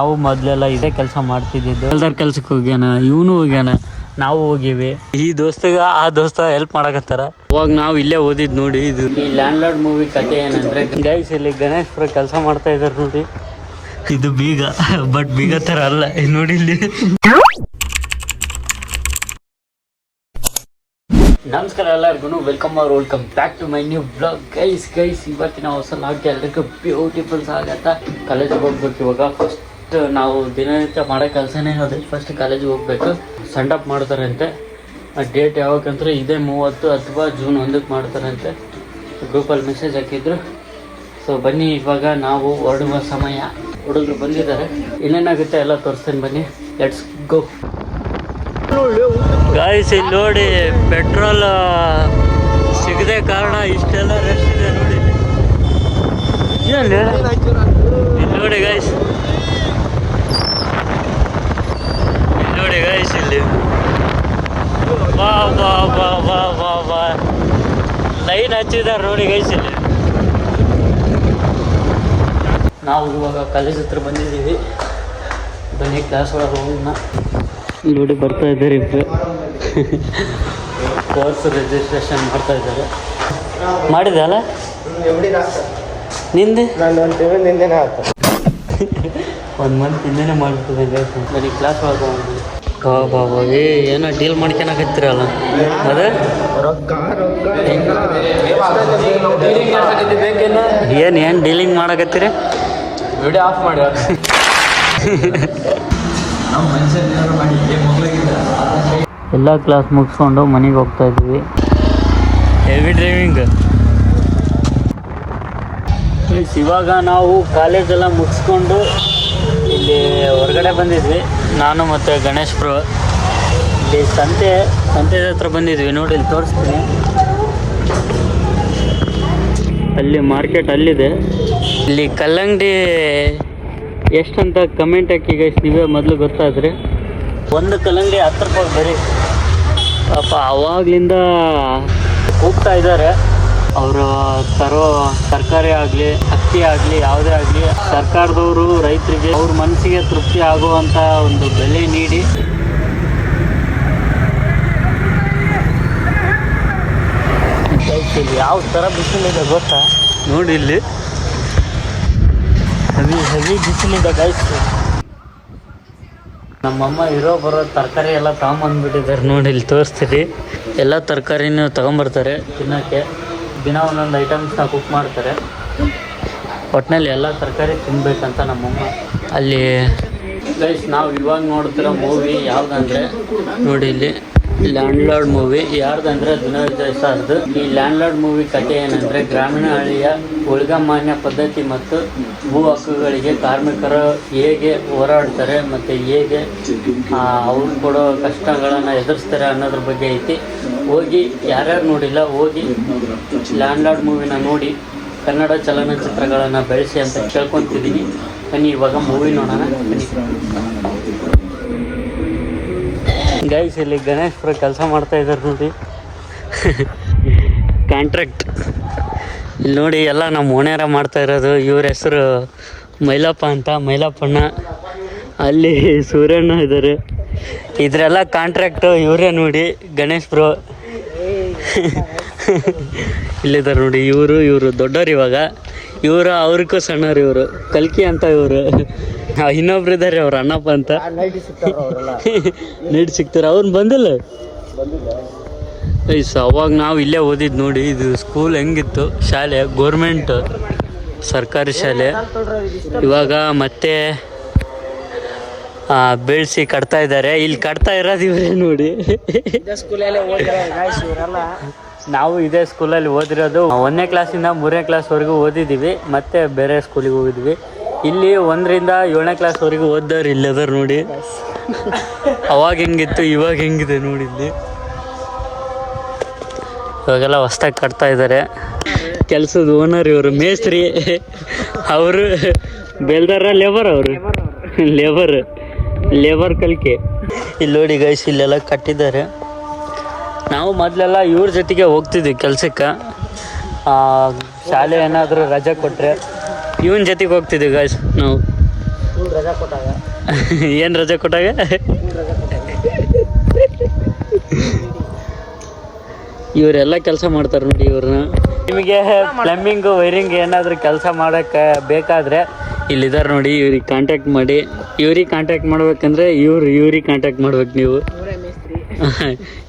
ನಾವು ಮೊದಲೆಲ್ಲ ಇದೇ ಕೆಲಸ ಮಾಡ್ತಿದ್ದಿದ್ದು. ಎಲ್ಲರ ಕೆಲ್ಸಕ್ಕೆ ಹೋಗ್ಯಾನ, ಇವನು ಹೋಗ್ಯಾನ, ನಾವು ಹೋಗಿವಿ. ಈ ದೋಸ್ತಗ ಆ ದೋಸ್ತ ಹೆಲ್ಪ್ ಮಾಡಕತ್ತಾರ. ಅವಾಗ ನಾವು ಇಲ್ಲೇ ಓದಿದ್ ನೋಡಿ. ಇದು ಈ ಲ್ಯಾಂಡ್ ಲಾರ್ಡ್ ಮೂವಿ ಕಥೆ ಏನಂದ್ರೆ ಗೈಸ್ ಇಲ್ಲಿ ಗಣೇಶ್ಪುರ ಕೆಲಸ ಮಾಡ್ತಾ ಇದಾರೆ ನೋಡಿ. ಇದು ಬೀಗ, ಬಟ್ ಬೀಗ ತರ ಅಲ್ಲ ನೋಡಿ ಇಲ್ಲಿ. ನಮಸ್ಕಾರ ಎಲ್ಲರಿಗೂ, welcome back to my new blog. Guys ಇವತ್ತಿನ ಹೊಸ ಲಾಗ್ಗೆ ಎಲ್ಲರಿಗೂ ಬ್ಯೂಟಿಫುಲ್ ಸ್ವಾಗತ. ಕಾಲೇಜಿಗೆ ಹೋಗ್ಬೇಕು ಇವಾಗ. ಫಸ್ಟ್ ನಾವು ದಿನನಿತ್ಯ ಮಾಡೋ ಕೆಲಸನೇ ಅದೇ. ಫಸ್ಟ್ ಕಾಲೇಜಿಗೆ ಹೋಗ್ಬೇಕು. ಸೆಂಡಪ್ ಮಾಡ್ತಾರಂತೆ. ಡೇಟ್ ಯಾವಾಗಂದ್ರೆ ಇದೇ 30 ಅಥವಾ ಜೂನ್ 1ಕ್ಕೆ ಮಾಡ್ತಾರಂತೆ. ಗ್ರೂಪಲ್ಲಿ ಮೆಸೇಜ್ ಹಾಕಿದ್ರು. ಸೊ ಬನ್ನಿ ಇವಾಗ ನಾವು ಹೊರಡುವ ಸಮಯ. ಹುಡುಗರು ಬಂದಿದ್ದಾರೆ, ಏನೇನಾಗುತ್ತೆ ಎಲ್ಲ ತೋರಿಸ್ತೀನಿ ಬನ್ನಿ. Let's go. ಗಾಯ್ಸ್ ಇಲ್ಲಿ ನೋಡಿ, ಪೆಟ್ರೋಲ್ ಸಿಗದೆ ಕಾರಣ ಇಷ್ಟೆಲ್ಲ ರಶ್ ಇದೆ ನೋಡಿ. ಇಲ್ಲಿ ನೋಡಿ ಗಾಯ್ಸ್, ಇಲ್ಲಿ ಬಾ ಬಾ ಬಾ ಬಾ ಬಾ ಬಾ ಲೈನ್ ಹಚ್ಚಿದ್ದಾರೆ ನೋಡಿ ಗೈಸ್. ಇಲ್ಲಿ ನಾವು ಇವಾಗ ಕಾಲೇಜ್ ಹತ್ರ ಬಂದಿದ್ದೀವಿ. ಬನ್ನಿ ಕ್ಲಾಸ್ ಒಳಗೆ ಹೋಗೋಣ. ನೋಡಿ ಬರ್ತಾ ಇದ್ದಾರೆ ಇಬ್ಬರು. ಕೋರ್ಸ್ ರಿಜಿಸ್ಟ್ರೇಷನ್ ಮಾಡ್ತಾ ಇದ್ದಾರೆ. ಮಾಡಿದೆ ಅಲ್ಲ ನಿಂದೆ? ಒಂದು ಮಂತ್ ಹಿಂದೆನೇ ಮಾಡ್ತಿದ್ದೆ. ಬರೀ ಕ್ಲಾಸ್ ಒಳಗೆ ಹೋಗ್ಬೋದು. ಬಾಬಾ ಏನೋ ಡೀಲ್ ಮಾಡ್ಕೊಳಕತ್ತೀರಲ್ಲ ಅದೇ ಏನು ಡೀಲಿಂಗ್ ಮಾಡಕತ್ತೀರಿ? ವಿಡಿಯೋ ಆಫ್ ಮಾಡಿ. ಎಲ್ಲ ಕ್ಲಾಸ್ ಮುಗಿಸ್ಕೊಂಡು ಮನೆಗೆ ಹೋಗ್ತಾ ಇದ್ವಿ. Heavy driving. ಇವಾಗ ನಾವು ಕಾಲೇಜೆಲ್ಲ ಮುಗಿಸ್ಕೊಂಡು ಇಲ್ಲಿ ಹೊರಗಡೆ ಬಂದಿದ್ವಿ, ನಾನು ಮತ್ತು ಗಣೇಶ್ ಬ್ರೋ. ಇಲ್ಲಿ ಸಂತೆ ಹತ್ರ ಬಂದಿದ್ವಿ ನೋಡಿ. ಇಲ್ಲಿ ತೋರಿಸ್ತೀನಿ. ಅಲ್ಲಿ ಮಾರ್ಕೆಟ್ ಅಲ್ಲಿದೆ. ಇಲ್ಲಿ ಕಲ್ಲಂಗಡಿ ಎಷ್ಟಂತ ಕಮೆಂಟ್ ಹಾಕಿ ಗೈಸ್, ನೀವೇ ಮೊದಲು ಗೊತ್ತಾದರೆ. ಒಂದು ಕಲ್ಲಂಗಡಿ 10 ರೂಪಾಯಿ ಬರೀ. ಪಾಪ ಅವಾಗಲಿಂದ ಹೋಗ್ತಾ ಇದ್ದಾರೆ. ಅವರು ತರೋ ತರಕಾರಿ ಆಗಲಿ, ಅಕ್ಕಿ ಆಗಲಿ, ಯಾವುದೇ ಆಗಲಿ ಸರ್ಕಾರದವರು ರೈತರಿಗೆ ಅವ್ರ ಮನಸ್ಸಿಗೆ ತೃಪ್ತಿ ಆಗುವಂಥ ಒಂದು ಬೆಲೆ ನೀಡಿ ಇಲ್ಲಿ ಯಾವ ಥರ ಬಿಸಿಲಿದೆ ಗೊತ್ತಾ ನೋಡಿ. ಇಲ್ಲಿ ಹೆವಿ ಬಿಸಿಲಿದೆ ಗೈಸ್. ನಮ್ಮಮ್ಮ ಬರೋ ತರಕಾರಿ ಎಲ್ಲ ತಗೊಂಬಂದ್ಬಿಟ್ಟಿದ್ದಾರೆ ನೋಡಿ. ಇಲ್ಲಿ ತೋರಿಸ್ತೀರಿ. ಎಲ್ಲ ತರಕಾರಿನೂ ತಗೊಂಬರ್ತಾರೆ ತಿನ್ನೋಕ್ಕೆ. ದಿನ ಒಂದೊಂದು ಐಟಮ್ಸ್ನ ಕುಕ್ ಮಾಡ್ತಾರೆ. ಒಟ್ಟಿನಲ್ಲಿ ಎಲ್ಲ ತರಕಾರಿ ತಿನ್ಬೇಕಂತ ನಮ್ಮಮ್ಮ. ಅಲ್ಲಿ ಗೈಸ್ ನಾವು ಇವಾಗ ನೋಡ್ತಿರೋ ಮೂವಿ ಯಾವುದಂದರೆ ನೋಡಿ, ಇಲ್ಲಿ ಲ್ಯಾಂಡ್ ಲಾರ್ಡ್ ಮೂವಿ. ಯಾರ್ದಂದ್ರೆ ಧನಂಜಯ್ ಸರ್ದು. ಈ ಲ್ಯಾಂಡ್ ಲಾರ್ಡ್ ಮೂವಿ ಕಥೆ ಏನಂದರೆ, ಗ್ರಾಮೀಣ ಹಳ್ಳಿಯ ಉಳ್ಗಮಾನ್ಯ ಪದ್ಧತಿ ಮತ್ತು ಭೂ ಹಕ್ಕುಗಳಿಗೆ ಕಾರ್ಮಿಕರು ಹೇಗೆ ಹೋರಾಡ್ತಾರೆ ಮತ್ತು ಹೇಗೆ ಅವ್ರು ಕೊಡೋ ಕಷ್ಟಗಳನ್ನು ಎದುರಿಸ್ತಾರೆ ಅನ್ನೋದ್ರ ಬಗ್ಗೆ ಐತಿ. ಹೋಗಿ ಯಾರ್ಯಾರು ನೋಡಿಲ್ಲ ಹೋಗಿ ಲ್ಯಾಂಡ್ ಲಾರ್ಡ್ ಮೂವಿನ ನೋಡಿ ಕನ್ನಡ ಚಲನಚಿತ್ರಗಳನ್ನು ಬೆಳೆಸಿ ಅಂತ ಕೇಳ್ಕೊತಿದ್ದೀನಿ. ಬನ್ನಿ ಇವಾಗ ಮೂವಿ ನೋಡೋಣ ಬನ್ನಿ. ಗೈಸ್ ಇಲ್ಲಿ ಗಣೇಶ್ಪುರ ಕೆಲಸ ಮಾಡ್ತಾ ಇದ್ದಾರೆ ನೋಡಿ. ಕಾಂಟ್ರಾಕ್ಟ್ ಇಲ್ಲಿ ನೋಡಿ, ಎಲ್ಲ ನಮ್ಮ ಓಣ್ಯಾರ ಮಾಡ್ತಾ ಇರೋದು. ಇವ್ರ ಹೆಸರು ಮೈಲಪ್ಪ ಅಂತ, ಮೈಲಪ್ಪಣ್ಣ. ಅಲ್ಲಿ ಸೂರ್ಯಣ್ಣ ಇದ್ದಾರೆ. ಇದರೆಲ್ಲ ಕಾಂಟ್ರಾಕ್ಟು ಇವರೇ ನೋಡಿ. ಗಣೇಶ್ಪುರ ಇಲ್ಲಿದ್ದಾರೆ ನೋಡಿ. ಇವರು ದೊಡ್ಡವ್ರು ಇವಾಗ. ಇವರು ಅವ್ರಿಗೂ ಸಣ್ಣವ್ರು. ಇವರು ಕಲ್ಕಿ ಅಂತ. ಇವರು ಇನ್ನೊಬ್ರು ಇದ್ದಾರೆ, ಅವ್ರು ಅಣ್ಣಪ್ಪ ಅಂತ. ನೀಡ್ ಸಿಗ್ತಾರೆ. ಅವ್ರನ್ನ ಬಂದಿಲ್ಲ ಐಸ್. ಅವಾಗ ನಾವು ಇಲ್ಲೇ ಓದಿದ್ದು ನೋಡಿ. ಇದು ಸ್ಕೂಲ್ ಹೆಂಗಿತ್ತು, ಶಾಲೆ ಗೋರ್ಮೆಂಟ್ ಸರ್ಕಾರಿ ಶಾಲೆ. ಇವಾಗ ಮತ್ತೆ ಬೆಳೆಸಿ ಕಟ್ತಾ ಇದ್ದಾರೆ. ಇಲ್ಲಿ ಕಟ್ತಾ ಇರೋದು ಇವರೇ ನೋಡಿ. ನಾವು ಇದೇ ಸ್ಕೂಲಲ್ಲಿ ಓದಿರೋದು. 1ನೇ ಕ್ಲಾಸಿಂದ 3ನೇ ಕ್ಲಾಸ್ವರೆಗೂ ಓದಿದ್ದೀವಿ. ಮತ್ತೆ ಬೇರೆ ಸ್ಕೂಲಿಗೆ ಹೋಗಿದ್ವಿ. ಇಲ್ಲಿ 1ರಿಂದ 7ನೇ ಕ್ಲಾಸ್ವರೆಗೂ ಓದ್ದವ್ರು ಇಲ್ಲಿ ಅದಾರು ನೋಡಿ. ಅವಾಗ ಹೆಂಗಿತ್ತು ಇವಾಗ ಹೆಂಗಿದೆ ನೋಡಿ. ಇಲ್ಲಿ ಇವಾಗೆಲ್ಲ ಹೊಸ್ದಾಗಿ ಕಟ್ತಾ ಇದ್ದಾರೆ. ಕೆಲಸದ ಓನರ್ ಇವರು, ಮೇಸ್ತ್ರಿ. ಅವರು ಬೆಲ್ದಾರ ಲೇಬರ್. ಅವರು ಲೇಬರ್ ಕಲ್ಕೆ. ಇಲ್ಲಿ ನೋಡಿ ಗೈಸ್, ಇಲ್ಲೆಲ್ಲ ಕಟ್ಟಿದ್ದಾರೆ. ನಾವು ಮೊದಲೆಲ್ಲ ಇವ್ರ ಜೊತೆಗೆ ಹೋಗ್ತಿದ್ವಿ ಕೆಲಸಕ್ಕೆ. ಶಾಲೆ ಏನಾದರೂ ರಜೆ ಕೊಟ್ಟರೆ ಇವನ ಜೊತೆಗೆ ಹೋಗ್ತಿದ್ವಿ ಗೈಸ್ ನಾವು. ರಜಾ ಕೊಟ್ಟಾಗ ಏನು ರಜೆ ಕೊಟ್ಟಾಗ ಇವರೆಲ್ಲ ಕೆಲಸ ಮಾಡ್ತಾರೆ ನೋಡಿ ಇವ್ರನ್ನ. ನಿಮಗೆ ಪ್ಲಂಬಿಂಗ್ ವೈರಿಂಗ್ ಏನಾದರೂ ಕೆಲಸ ಮಾಡೋಕ್ಕೆ ಬೇಕಾದರೆ ಇಲ್ಲಿದ್ದಾರೆ ನೋಡಿ, ಇವ್ರಿಗೆ ಕಾಂಟ್ಯಾಕ್ಟ್ ಮಾಡಿ. ಇವ್ರಿಗೆ ಕಾಂಟ್ಯಾಕ್ಟ್ ಮಾಡ್ಬೇಕಂದ್ರೆ ಇವ್ರಿಗೆ ಕಾಂಟ್ಯಾಕ್ಟ್ ಮಾಡ್ಬೇಕು ನೀವು.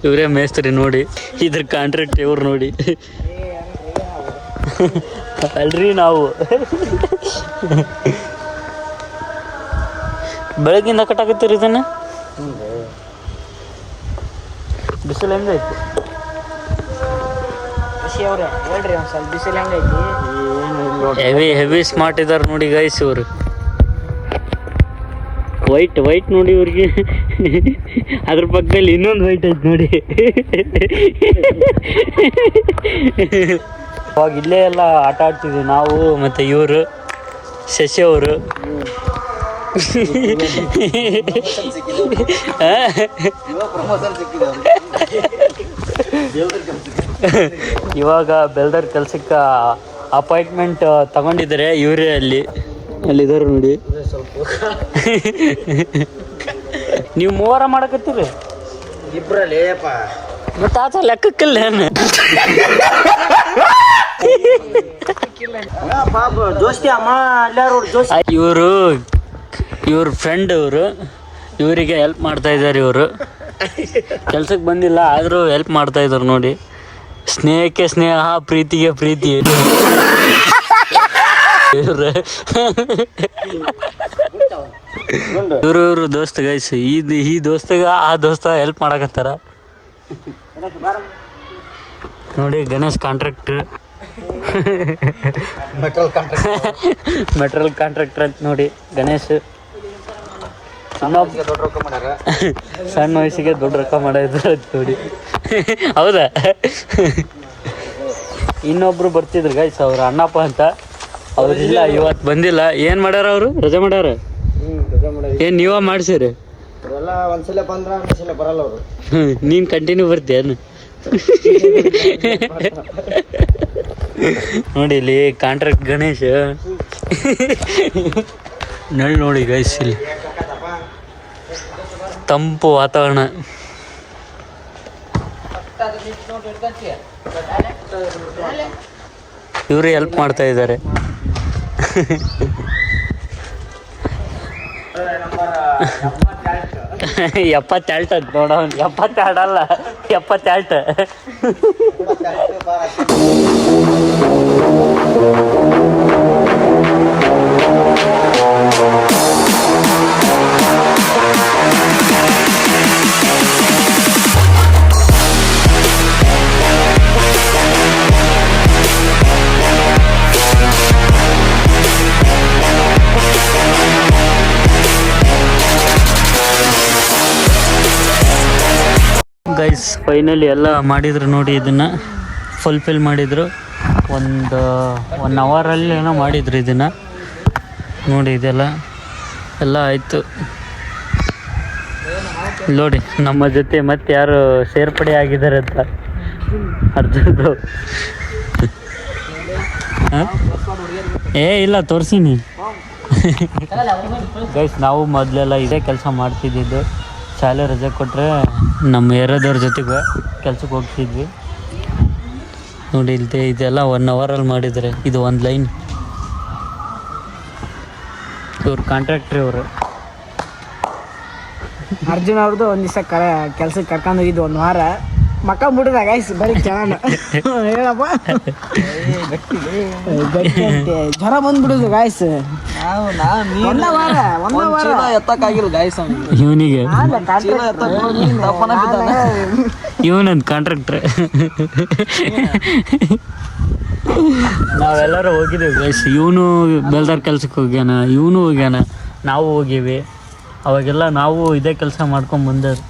ಇವರೇ ಮೇಸ್ತ್ರಿ ನೋಡಿ, ಇದ್ರ ಕಾಂಟ್ರಾಕ್ಟ್ ಇವ್ರು ನೋಡಿ. ಅಲ್ರಿ ನಾವು ಬೆಳಗ್ಗಿಂದ ಕಟ್ಟಾಕತ್ತೀರಿ ಇದನ್ನು. ಬಿಸಿಲು ಹೆಂಗೈತಿ ಅವ್ರೆ ಹೇಳ್ರಿ ಒಂದು ಸ್ವಲ್ಪ ಬಿಸಿಲು ಹೆಂಗೈತಿ. ಹೆವಿ ಸ್ಮಾರ್ಟ್ ಇದ್ದಾರೆ ನೋಡಿ ಗೈಸ್ ಇವರು. ವೈಟ್ ನೋಡಿ ಇವ್ರಿಗೆ. ಅದ್ರ ಪಕ್ಕದಲ್ಲಿ ಇನ್ನೊಂದು ವೈಟ್ ಐತೆ ನೋಡಿ. ಅವಾಗ ಇಲ್ಲೇ ಎಲ್ಲ ಆಟ ಆಡ್ತಿದ್ವಿ ನಾವು ಮತ್ತು ಇವರು ಶಶಿ ಅವರು. ಇವಾಗ ಬೆಲ್ದರ್ ಕೆಲ್ಸಕ್ಕೆ ಅಪಾಯಿಂಟ್ಮೆಂಟ್ ತಗೊಂಡಿದ್ದಾರೆ ಇವರೇ. ಅಲ್ಲಿದ್ದಾರೆ ನೋಡಿ. ನೀವು ಮೂವರ ಮಾಡಕತ್ತೀರಿ ಇಬ್ರಲ್ಲಿ ಮತ್ತೆ ಆತ ಲೆಕ್ಕಕ್ಕಿಲ್ಲ ದೋಸ್ತಿ ಅಮ್ಮ ಎಲ್ಲಾರು ಇವ್ರ ಫ್ರೆಂಡ್ ಇವರಿಗೆ ಹೆಲ್ಪ್ ಮಾಡ್ತಾ ಇದ್ದಾರೆ. ಇವರು ಕೆಲ್ಸಕ್ಕೆ ಬಂದಿಲ್ಲ ಆದರೂ ಹೆಲ್ಪ್ ಮಾಡ್ತಾ ಇದ್ದಾರೆ ನೋಡಿ. ಸ್ನೇಹಕ್ಕೆ ಸ್ನೇಹ, ಪ್ರೀತಿಗೆ ಪ್ರೀತಿ. ಇವರು ದೋಸ್ತ ಗೈಸ್. ಈ ದೋಸ್ತಗ ಆ ದೋಸ್ತ ಹೆಲ್ಪ್ ಮಾಡಕತ್ತಾರ ನೋಡಿ. ಗಣೇಶ್ ಕಾಂಟ್ರಾಕ್ಟರ್, ಮೆಟ್ರಲ್ ಕಾಂಟ್ರಾಕ್ಟರ್ ಅಂತ ನೋಡಿ ಗಣೇಶ್. ಸಣ್ಣ ವಯಸ್ಸಿಗೆ ದೊಡ್ಡ ರೊಕ್ಕ ಮಾಡಿದ್ರು ನೋಡಿ. ಹೌದಾ? ಇನ್ನೊಬ್ರು ಬರ್ತಿದ್ರು ಗೈಸ್, ಅವ್ರು ಅಣ್ಣಪ್ಪ ಅಂತ. ಅವ್ರಿಲ್ಲ, ಇವತ್ತು ಬಂದಿಲ್ಲ. ಏನು ಮಾಡ್ಯಾರ ಅವರು? ರಜೆ ಮಾಡ್ಯಾರ. ಏನು ನೀವ ಮಾಡ್ಸಿರಿ? ಒಂದ್ಸಲ ಬಂದ್ರ ಒಂದ್ಸಲ ಬರಲ್ಲ ಅವರು. ನೀನು ಕಂಟಿನ್ಯೂ ಬರ್ತೀಯನು? ನೋಡಿ ಇಲ್ಲಿ ಕಾಂಟ್ರಾಕ್ಟ್ ಗಣೇಶ್. ನೋಡಿ ಗೈಸ್, ಇಲ್ಲಿ ತಂಪು ವಾತಾವರಣ. ಇವರು ಹೆಲ್ಪ್ ಮಾಡ್ತಾ ಇದ್ದಾರೆ. 72 ಅಂತ ನೋಡ. 72 ಅಲ್ಲ, 72. ಗೈಸ್ ಫೈನಲಿ ಎಲ್ಲ ಮಾಡಿದ್ರು ನೋಡಿ. ಇದನ್ನು ಫುಲ್ಫಿಲ್ ಮಾಡಿದರು. ಒಂದು 1 ಅವರಲ್ಲಿ ಏನೋ ಮಾಡಿದ್ರು ಇದನ್ನು ನೋಡಿ. ಇದೆಲ್ಲ ಆಯಿತು ನೋಡಿ. ನಮ್ಮ ಜೊತೆ ಮತ್ತೆ ಯಾರು ಸೇರ್ಪಡೆ ಆಗಿದ್ದಾರೆ ಅಂತ ಅರ್ಜುನ್ರು. ಇಲ್ಲ ತೋರಿಸಿನಿ ಗೈಸ್. ನಾವು ಮೊದಲೆಲ್ಲ ಇದೇ ಕೆಲಸ ಮಾಡ್ತಿದ್ದಿದ್ದು. ಶಾಲೆ ರಜೆ ಕೊಟ್ಟರೆ ನಮ್ಮ ಏರಿಯಾದವ್ರ ಜೊತೆಗೆ ಕೆಲ್ಸಕ್ಕೆ ಹೋಗ್ತಿದ್ವಿ ನೋಡಿ. ಇದೆಲ್ಲ 1 ಅವರಲ್ಲಿ ಮಾಡಿದ್ದಾರೆ. ಇದು ಒಂದು ಲೈನ್. ಇವ್ರು ಕಾಂಟ್ರಾಕ್ಟ್ರಿ ಅವರು. ಅರ್ಜುನ್ ಅವ್ರದ್ದು ಒಂದು ದಿವಸ ಕೆಲ್ಸಕ್ಕೆ ಕರ್ಕೊಂಡು ಹೋಗಿದ್ದು 1 ವಾರ. ಮಕ್ಕ ಮುಟ್ಟಿದ ಗೈಸ್ ಬರೀ ಚೆನ್ನಾನ ಹೇಳಪ್ಪ. ಜ್ವರ ಬಂದ್ಬಿಡುದು ಗಾಯ್ಸ್. ಎತ್ತಕ್ಕಾಗಿಲ್ಲ ಗಾಯ್ಸ್ ಇವನಿಗೆ. ಇವನೊಂದು ಕಾಂಟ್ರಾಕ್ಟ್ರ್. ನಾವೆಲ್ಲರೂ ಹೋಗಿದ್ದೀವಿ ಗೈಸ್. ಇವನು ಬೆಲ್ದಾರ್ ಕೆಲ್ಸಕ್ಕೆ ಹೋಗ್ಯಾನ, ಇವನು ಹೋಗ್ಯಾನ, ನಾವು ಹೋಗೀವಿ. ಅವಾಗೆಲ್ಲ ನಾವು ಇದೇ ಕೆಲಸ ಮಾಡ್ಕೊಂಡು ಬಂದವ್ರು.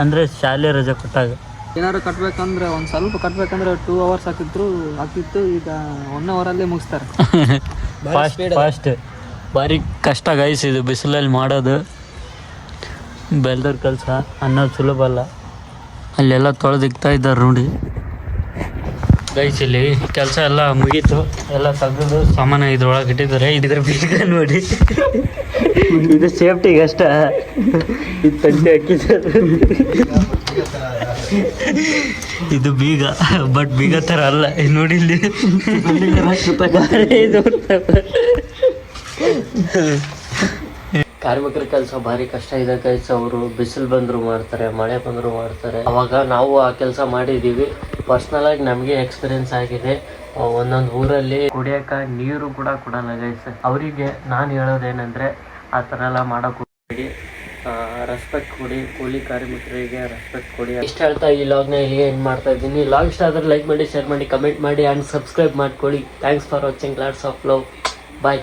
ಅಂದರೆ ಶಾಲೆ ರಜೆ ಕೊಟ್ಟಾಗ ಏನಾದ್ರು ಕಟ್ಬೇಕಂದ್ರೆ ಒಂದು ಸ್ವಲ್ಪ ಕಟ್ಬೇಕಂದ್ರೆ 2 ಅವರ್ಸ್ ಆಗ್ತಿತ್ತು. ಈಗ 1 ಅವರಲ್ಲೇ ಮುಗಿಸ್ತಾರೆ. ಫಾಸ್ಟ್. ಭಾರಿ ಕಷ್ಟ ಗೈಸ್ ಇದು ಬಿಸಿಲಲ್ಲಿ ಮಾಡೋದು. ಬೆಲ್ದರ್ ಕೆಲಸ ಅನ್ನೋದು ಸುಲಭ ಅಲ್ಲ. ಅಲ್ಲೆಲ್ಲ ತೊಳೆದಿಕ್ತಾ ಇದ್ದಾರೆ ನೋಡಿ. ಗೈಸ್ ಇಲ್ಲಿ ಕೆಲಸ ಎಲ್ಲ ಮುಗೀತು, ಎಲ್ಲ ತೆಗೆದು ಸಾಮಾನು ಇದ್ರೊಳಗೆ ಇಟ್ಟಿದ್ದಾರೆ. ಇದ್ರ ಬೀಗ ನೋಡಿ, ಇದು ಸೇಫ್ಟಿಗೆ ಅಷ್ಟ. ಇದು ತಂಟೆ ಹಾಕಿದ್ದಾರೆ, ಇದು ಬೀಗ, ಬಟ್ ಬೀಗ ಥರ ಅಲ್ಲ. ನೋಡಿ ಇಲ್ಲಿ ಕಾರ್ಮಿಕರ ಕೆಲಸ ಭಾರಿ ಕಷ್ಟ ಇದೆ ಗೈಸ್. ಅವರು ಬಿಸಿಲು ಬಂದರೂ ಮಾಡ್ತಾರೆ, ಮಳೆ ಬಂದರೂ ಮಾಡ್ತಾರೆ. ಅವಾಗ ನಾವು ಆ ಕೆಲಸ ಮಾಡಿದ್ದೀವಿ. ಪರ್ಸ್ನಲ್ ಆಗಿ ನಮಗೆ ಎಕ್ಸ್ಪೀರಿಯನ್ಸ್ ಆಗಿದೆ. ಒಂದೊಂದು ಊರಲ್ಲಿ ಕುಡಿಯೋಕೆ ನೀರು ಕೂಡ ಕೊಡಲ್ಲ ಗೈಸ್. ಅವರಿಗೆ ನಾನು ಹೇಳೋದೇನೆಂದರೆ ಆ ಥರ ಎಲ್ಲ ಮಾಡೋಕೆ ಹೋಗಬೇಡಿ, ರೆಸ್ಪೆಕ್ಟ್ ಕೊಡಿ, ಕೂಲಿ ಕಾರ್ಮಿಕರಿಗೆ ರೆಸ್ಪೆಕ್ಟ್ ಕೊಡಿ. ಇಷ್ಟ ಹೇಳ್ತಾ ಈ ಲಾಗ್ನ ಇಲ್ಲಿಗೆ ಎಂಡ್ ಮಾಡ್ತಾ ಇದ್ದೀನಿ. ಲಾಗ್ ಇಷ್ಟ ಆದರೆ ಲೈಕ್ ಮಾಡಿ, ಶೇರ್ ಮಾಡಿ, ಕಮೆಂಟ್ ಮಾಡಿ ಆ್ಯಂಡ್ ಸಬ್ಸ್ಕ್ರೈಬ್ ಮಾಡ್ಕೊಳ್ಳಿ. Thanks for watching. Lots of love. Bye.